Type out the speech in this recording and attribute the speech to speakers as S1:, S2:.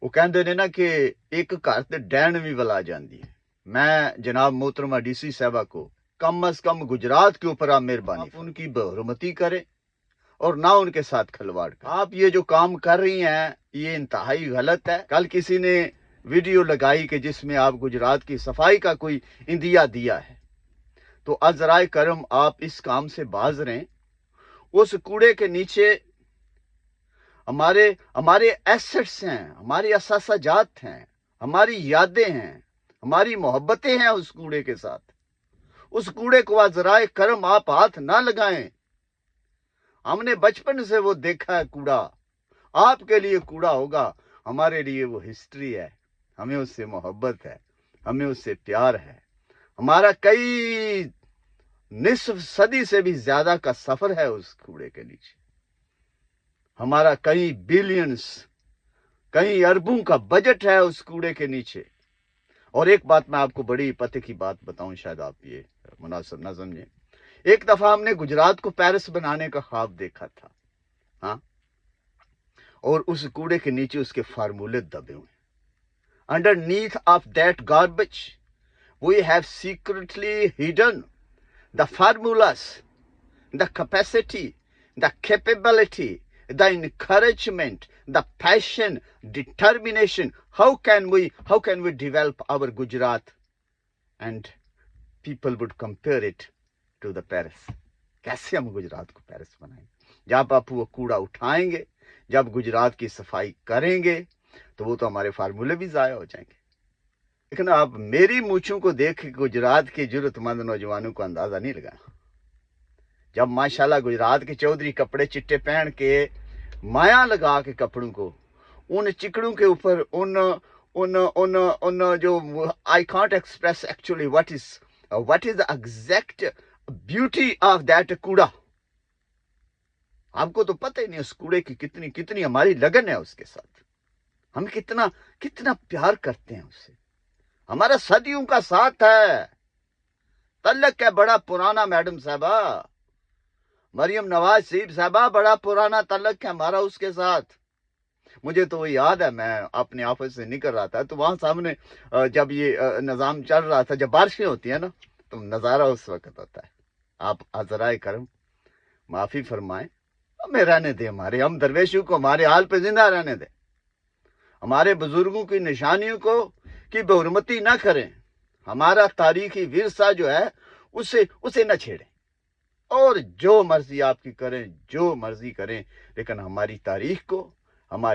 S1: وہ کہندے نے نا کہ ایک گھر تے ڈین بھی بلا جاندی ہے۔ میں جناب محترمہ ڈی سی صاحبہ کو کم از کم گجرات کے اوپر آپ مہربانی آپ ان کی بحرمتی کریں اور نہ ان کے ساتھ کھلواڑ کریں۔ آپ یہ جو کام کر رہی ہیں یہ انتہائی غلط ہے۔ کل کسی نے ویڈیو لگائی کہ جس میں آپ گجرات کی صفائی کا کوئی اندیا دیا ہے، تو ذرائع کرم آپ اس کام سے باز رہیں۔ اس کوڑے کے نیچے ہمارے ایسٹس ہیں، ہماری اثاثہ جات ہیں، ہماری یادیں ہیں، ہماری محبتیں ہیں اس کوڑے کے ساتھ۔ اس کوڑے کو ذرائع کرم آپ ہاتھ نہ لگائیں۔ ہم نے بچپن سے وہ دیکھا ہے کوڑا، آپ کے لیے کوڑا ہوگا، ہمارے لیے وہ ہسٹری ہے، ہمیں اس سے محبت ہے، ہمیں اس سے پیار ہے۔ ہمارا کئی نصف صدی سے بھی زیادہ کا سفر ہے اس کوڑے کے نیچے، ہمارا کئی بلینز کئی اربوں کا بجٹ ہے اس کوڑے کے نیچے۔ اور ایک بات میں آپ کو بڑی پتے کی بات بتاؤں، شاید آپ یہ مناسب نہ سمجھیں۔ ایک دفعہ ہم نے گجرات کو پیرس بنانے کا خواب دیکھا تھا، ہاں، اور اس کوڑے کے نیچے اس کے فارمولے دبے ہوئے۔ Underneath of that garbage, we have secretly hidden the formulas, the capacity, the capability, the encouragement, the passion, determination. How can we develop our Gujarat? And people would compare it to the Paris. کیسے ہم گجرات کو Paris بنائیں گے؟ جب آپ وہ کوڑا اٹھائیں گے، جب گجرات کی صفائی کریں گے تو وہ تو ہمارے فارمولے بھی ضائع ہو جائیں گے۔ لیکن آپ میری مونچھوں کو دیکھ کے گجرات کے جرت مند نوجوانوں کو اندازہ نہیں لگانا۔ جب ماشاءاللہ گجرات کے چودھری کپڑے چٹے پہن کے مایا لگا کے کپڑوں کو ان چکڑوں کے اوپر ان جو I can't express actually what is the exact beauty of that کوڑا۔ آپ کو تو پتہ ہی نہیں اس کوڑے کی کتنی ہماری لگن ہے اس کے ساتھ، ہم کتنا پیار کرتے ہیں اس سے۔ ہمارا صدیوں کا ساتھ ہے، تعلق ہے بڑا پرانا۔ میڈم صاحبہ مریم نواز شریف صاحبہ، بڑا پرانا تعلق ہے ہمارا اس کے ساتھ۔ مجھے تو وہ یاد ہے، میں اپنے آفس سے نکل رہا تھا تو وہاں سامنے جب یہ نظام چل رہا تھا، جب بارشیں ہوتی ہیں نا تو نظارہ اس وقت ہوتا ہے۔ آپ ذرائع کرم معافی فرمائیں، ہمیں رہنے دیں، ہم درویشوں کو ہمارے حال پہ زندہ رہنے دیں، ہمارے بزرگوں کی نشانیوں کی بحرمتی نہ کریں، ہمارا تاریخی ورثہ جو ہے اسے نہ چھیڑیں، اور جو مرضی آپ کی کریں، جو مرضی کریں، لیکن ہماری تاریخ کو